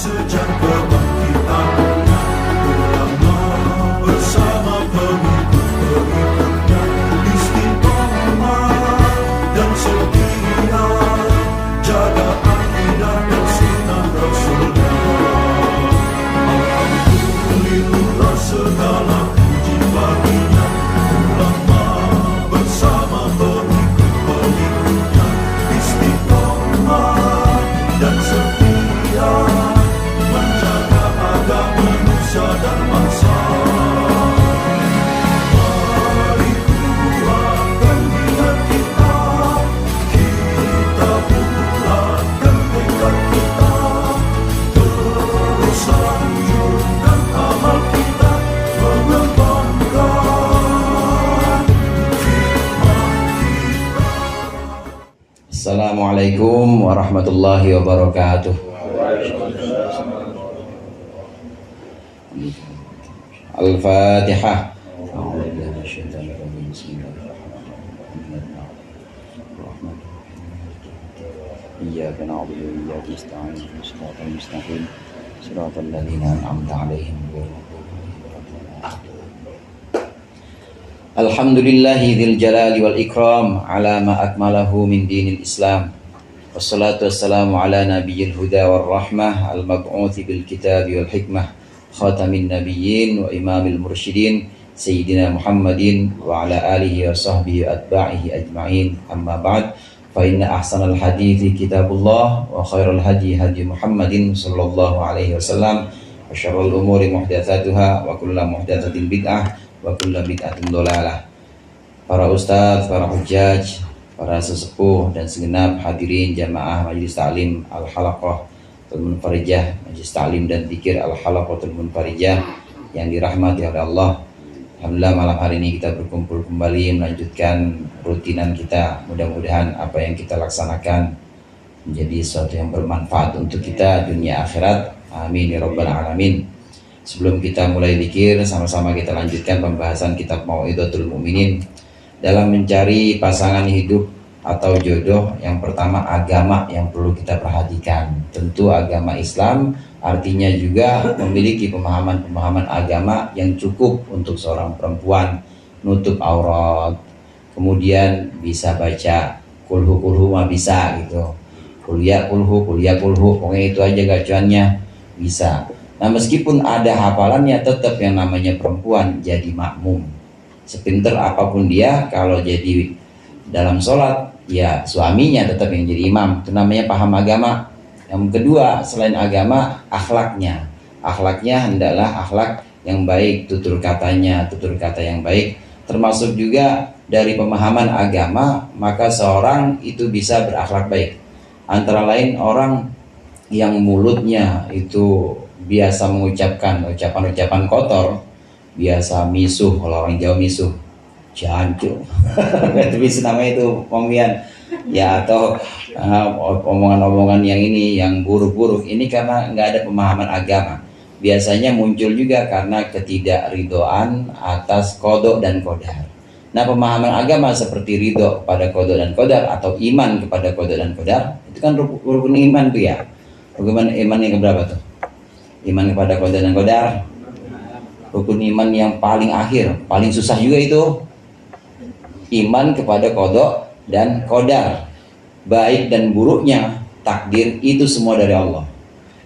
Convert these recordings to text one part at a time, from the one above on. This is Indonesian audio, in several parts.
sejak kebangkitannya, ulama bersama pengikut-pengikutnya istiqomah dan setia, jaga akidah dan sunnah Rasulnya. Alhamdulillah segala puji baginya, ulama bersama pengikut-pengikutnya istiqomah dan setia, menjaga agama manusia dan bangsa. Mari kuatkan niat kita, kita bulatkan tekad kita, terus lanjutkan amal kita, mengembangkan hikmah kita. Assalamualaikum warahmatullahi wabarakatuh. Al-Fatihah. Iyyaka na'budu wa iyyaka nasta'in. Shiratal mustaqim. Shiratal ladzina an'amta 'alaihim ghairil maghdubi 'alaihim. Alhamdulillahi dzil jalali wal ikram ala ma akmalahu min dinil Islam. Wassalatu wassalamu ala nabiyyil huda war rahmah al-mab'uthi bil kitabi wal hikmah khatamin nabiyyin wa imamil mursyidin sayyidina Muhammadin wa ala alihi wa sahbihi atba'ihi ajma'in. Amma ba'd, fa inna ahsanal hadithi kitabullah wa khairal hadi hadi Muhammadin sallallahu alaihi wasallam wa syarrul umuri muhdatsatuha wa kullu muhdatsatin bid'ah wa kullu bid'atin dhalalah. Para ustaz, para hujjaj, para sesepuh dan segenap hadirin jamaah Majelis Ta'lim Al-Halaqatul Munfarijah, Majelis Ta'lim dan Dzikir Al-Halaqatul Munfarijah yang dirahmati oleh Allah. Alhamdulillah malam hari ini kita berkumpul kembali melanjutkan rutinan kita. Mudah-mudahan apa yang kita laksanakan menjadi sesuatu yang bermanfaat untuk kita dunia akhirat. Amin ya rabbal alamin. Sebelum kita mulai zikir, sama-sama kita lanjutkan pembahasan kitab Mau'izatul Mu'minin. Dalam mencari pasangan hidup atau jodoh, yang pertama agama yang perlu kita perhatikan. Tentu agama Islam artinya juga memiliki pemahaman-pemahaman agama yang cukup untuk seorang perempuan, nutup aurat, kemudian bisa baca kulhu mah bisa gitu, kuliah kulhu, pokoknya itu aja gacuannya bisa. Nah meskipun ada hafalannya, tetap yang namanya perempuan jadi makmum. Sepinter apapun dia, kalau jadi dalam sholat, ya suaminya tetap yang jadi imam. Itu namanya paham agama. Yang kedua, selain agama, akhlaknya. Akhlaknya hendaklah akhlak yang baik, tutur katanya, tutur kata yang baik. Termasuk juga dari pemahaman agama, maka seorang itu bisa berakhlak baik. Antara lain orang yang mulutnya itu biasa mengucapkan ucapan-ucapan kotor, biasa misuh, kalau orang Jawa misuh, jancuk, itu bisa namanya itu omongan ya, atau omongan-omongan yang ini yang buruk-buruk ini karena nggak ada pemahaman agama. Biasanya muncul juga karena ketidakridhoan atas qada dan qadar. Nah pemahaman agama seperti ridho kepada qada dan qadar atau iman kepada qada dan qadar, itu kan rukun iman tuh ya. Rukun iman yang keberapa tuh? Iman kepada qada dan qadar. Rukun iman yang paling akhir, paling susah juga itu. Iman kepada qada dan qadar. Baik dan buruknya takdir itu semua dari Allah.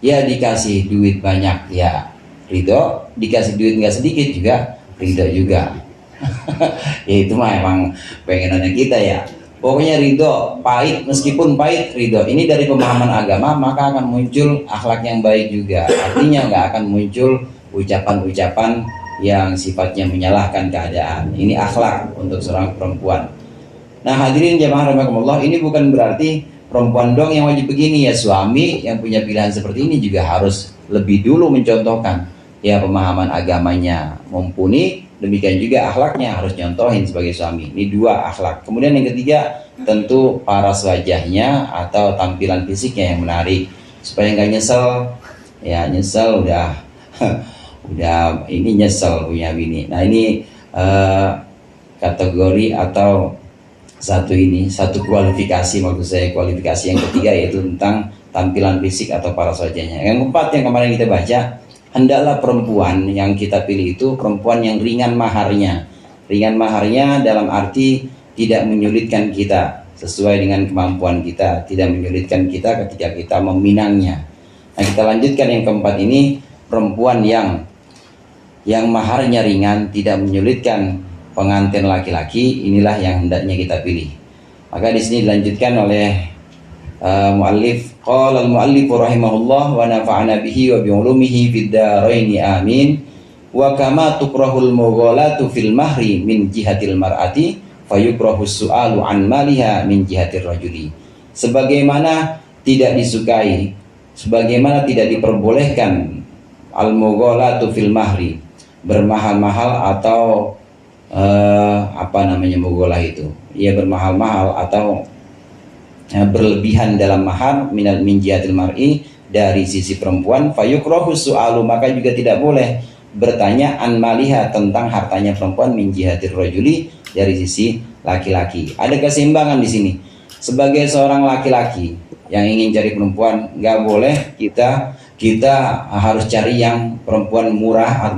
Ya dikasih duit banyak ya ridho, dikasih duit nggak sedikit juga ridho juga. Ya itu mah emang pengenannya kita ya. Pokoknya ridho, pahit meskipun pahit ridho. Ini dari pemahaman agama, maka akan muncul akhlak yang baik juga. Artinya nggak akan muncul ucapan-ucapan yang sifatnya menyalahkan keadaan. Ini akhlak untuk seorang perempuan. Nah hadirin jamaah rahimakumullah, ini bukan berarti perempuan dong yang wajib begini ya. Suami yang punya pilihan seperti ini juga harus lebih dulu mencontohkan ya pemahaman agamanya mumpuni, demikian juga akhlaknya harus nyontohin sebagai suami. Ini dua akhlak. Kemudian yang ketiga, tentu paras wajahnya atau tampilan fisiknya yang menarik supaya nggak nyesel ya. Nyesel udah ini nyesel punya bini. Nah ini kategori atau satu kualifikasi, maksud saya kualifikasi yang ketiga, yaitu tentang tampilan fisik atau paras wajahnya. Yang keempat yang kemarin kita baca, hendaklah perempuan yang kita pilih itu perempuan yang ringan maharnya. Ringan maharnya dalam arti tidak menyulitkan kita, sesuai dengan kemampuan kita, tidak menyulitkan kita ketika kita meminangnya. Nah, kita lanjutkan yang keempat ini, perempuan yang maharnya ringan, tidak menyulitkan pengantin laki-laki, inilah yang hendaknya kita pilih. Maka di sini dilanjutkan oleh muallif, qala al-muallif rahimahullah wa nafa'ana bihi wa bi ulumihi fid dharain amin. Wa kama tukrahul mughalatu fil mahri min jihatil mar'ati fayukrahu su'alu an maliha min jihatir rajuli. Sebagaimana tidak disukai, sebagaimana tidak diperbolehkan al-mughalatu fil mahri, bermahal-mahal atau mughalah itu, ia bermahal-mahal atau berlebihan dalam mahar min jihatil mar'i, dari sisi perempuan, fayukrahu su'alu, maka juga tidak boleh bertanya an maliha, tentang hartanya perempuan, min jihatir rajuli, dari sisi laki-laki. Ada keseimbangan di sini. Sebagai seorang laki-laki yang ingin cari perempuan, nggak boleh kita harus cari yang perempuan murah,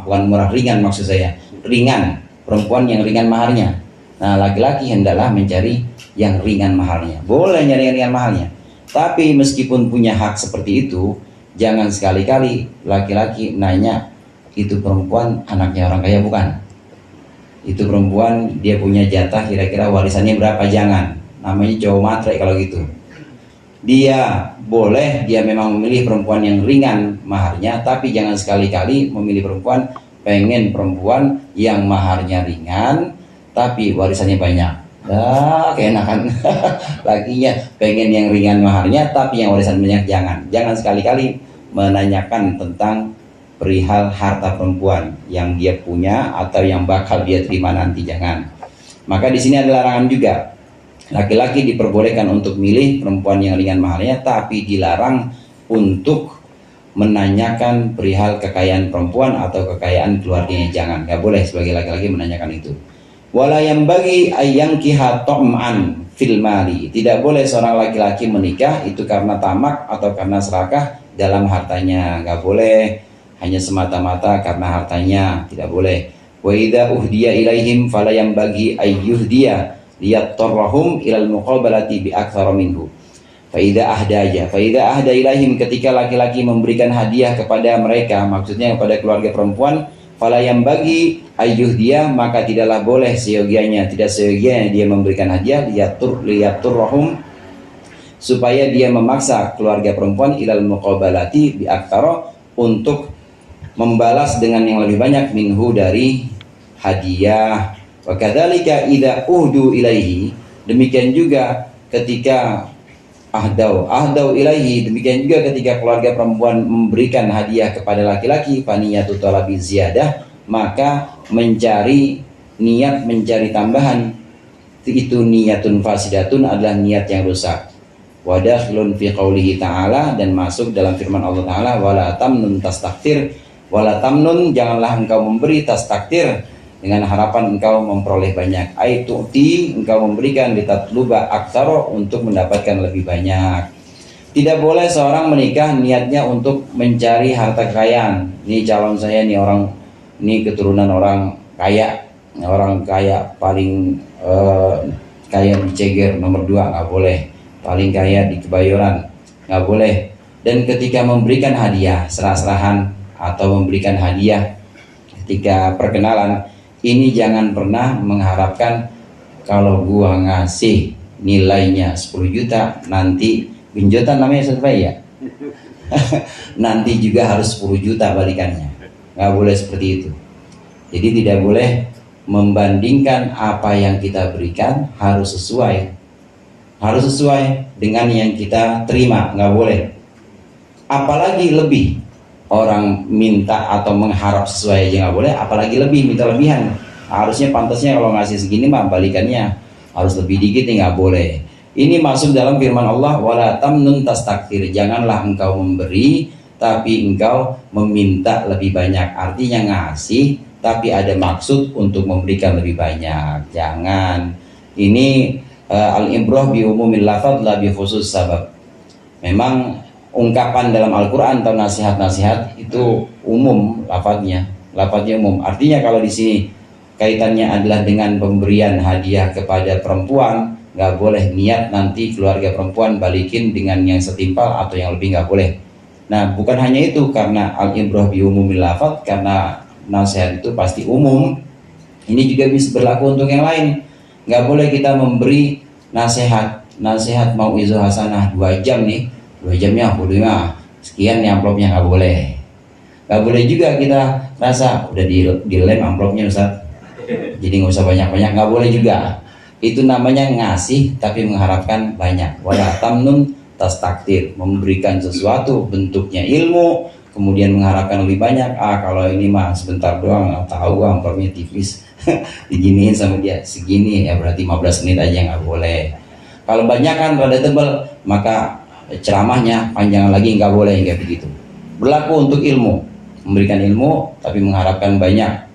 bukan murah, ringan maksud saya, ringan, perempuan yang ringan maharnya. Nah, laki-laki hendaklah mencari yang ringan maharnya. Boleh nyari yang ringan maharnya, tapi meskipun punya hak seperti itu, jangan sekali-kali laki-laki nanya, itu perempuan anaknya orang kaya bukan? Itu perempuan dia punya jatah kira-kira warisannya berapa? Jangan. Namanya cowok matre kalau gitu. Dia boleh, dia memang memilih perempuan yang ringan maharnya, tapi jangan sekali-kali memilih perempuan, pengen perempuan yang maharnya ringan tapi warisannya banyak. Keenakan. Lakinya pengen yang ringan maharnya tapi yang warisan banyak. Jangan sekali-kali menanyakan tentang perihal harta perempuan yang dia punya atau yang bakal dia terima nanti, jangan. Maka di sini ada larangan juga. Laki-laki diperbolehkan untuk milih perempuan yang ringan maharnya, tapi dilarang untuk menanyakan perihal kekayaan perempuan atau kekayaan keluarganya. Jangan, nggak boleh sebagai laki-laki menanyakan itu. Wala yang bagi ayyankiha ta'man fil mali, tidak boleh seorang laki-laki menikah itu karena tamak atau karena serakah dalam hartanya. Nggak boleh hanya semata-mata karena hartanya, tidak boleh. Wa idza uhdiya ilaihim fala yang bagi ayyuhdiya liyattarrahum ilal muqabalati bi aktsara minhu. Fa idza ahda ilaihim, ketika laki-laki memberikan hadiah kepada mereka, maksudnya kepada keluarga perempuan, fala yang bagi ayyuhdiya, maka tidaklah boleh tidak seyogianya dia memberikan hadiah liyattarrahum, supaya dia memaksa keluarga perempuan ilal muqabalati bi aktsara, untuk membalas dengan yang lebih banyak minhu, dari hadiah. Wa kadzalika idza uhdu ilaihi, demikian juga ketika ahdau ilaihi, demikian juga ketika keluarga perempuan memberikan hadiah kepada laki-laki, faniyatu talabi ziyadah, maka mencari tambahan itu niyatun fasidatun, adalah niat yang rusak. Wa dakhilun fi qaulihi ta'ala, dan masuk dalam firman Allah Ta'ala, wala tamnun tastakthir, wala tamnun, janganlah engkau memberi, tastakthir, dengan harapan engkau memperoleh banyak, aitu'ti, engkau memberikan, litatluba aktsara, untuk mendapatkan lebih banyak. Tidak boleh seorang menikah niatnya untuk mencari harta kekayaan. Ini calon saya, nih orang, ini keturunan orang kaya paling kaya di Ceger nomor 2, nggak boleh. Paling kaya di Kebayoran, nggak boleh. Dan ketika memberikan hadiah, serah-serahan atau memberikan hadiah ketika perkenalan, ini jangan pernah mengharapkan kalau gua ngasih nilainya 10 juta, nanti genjotan namanya sesuai ya. Nanti juga harus 10 juta balikannya. Nggak boleh seperti itu. Jadi tidak boleh membandingkan apa yang kita berikan, harus sesuai dengan yang kita terima, nggak boleh. Apalagi lebih, orang minta atau mengharap sesuai aja nggak boleh, apalagi lebih, minta lebihan. Harusnya pantasnya kalau ngasih segini mah balikannya harus lebih dikit, nih nggak boleh. Ini masuk dalam firman Allah, wala tamnun tastakthir, janganlah engkau memberi tapi engkau meminta lebih banyak. Artinya ngasih tapi ada maksud untuk memberikan lebih banyak, jangan. Ini al-ibrah bi umumil lafadz la bi khusus sabab. Memang ungkapan dalam Al-Quran atau nasihat-nasihat itu umum lafadznya umum. Artinya kalau di sini kaitannya adalah dengan pemberian hadiah kepada perempuan, nggak boleh niat nanti keluarga perempuan balikin dengan yang setimpal atau yang lebih, nggak boleh. Nah, bukan hanya itu, karena al-ibrah bi umumil lafadz, karena nasihat itu pasti umum, ini juga bisa berlaku untuk yang lain. Nggak boleh kita memberi nasihat mau'izah hasanah 2 jam nih, 2 jamnya aku sekian nih amplopnya, nggak boleh. Nggak boleh juga kita rasa udah dilem amplopnya Ustaz, jadi nggak usah banyak-banyak, nggak boleh juga. Itu namanya ngasih tapi mengharapkan banyak. Wala tamnun tastaktir, memberikan sesuatu bentuknya ilmu kemudian mengharapkan lebih banyak. Kalau ini mah sebentar doang, tahu amplopnya tipis diginiin sama dia segini, ya berarti 15 menit aja, nggak boleh. Kalau banyak kan rada tebal, maka ceramahnya panjang lagi, nggak boleh, nggak begitu. Berlaku untuk ilmu, memberikan ilmu tapi mengharapkan banyak.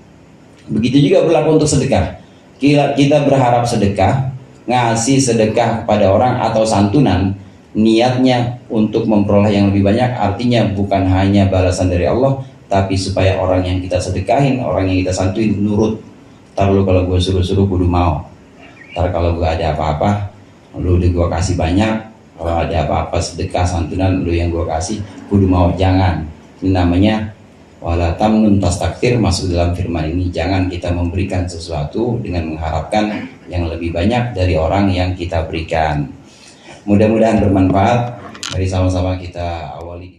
Begitu juga berlaku untuk sedekah. Kita berharap sedekah, ngasih sedekah kepada orang atau santunan, niatnya untuk memperoleh yang lebih banyak, artinya bukan hanya balasan dari Allah, tapi supaya orang yang kita sedekahin, orang yang kita santuin nurut. Ntar lu kalau gue suruh-suruh kudu mau, ntar kalau gue ada apa-apa lu udah gue kasih banyak, kalau ada apa-apa sedekah santunan lu yang gue kasih kudu mau. Jangan. Ini namanya wala tamnun tastakthir, masuk dalam firman ini. Jangan kita memberikan sesuatu dengan mengharapkan yang lebih banyak dari orang yang kita berikan. Mudah-mudahan bermanfaat. Mari sama-sama kita awali.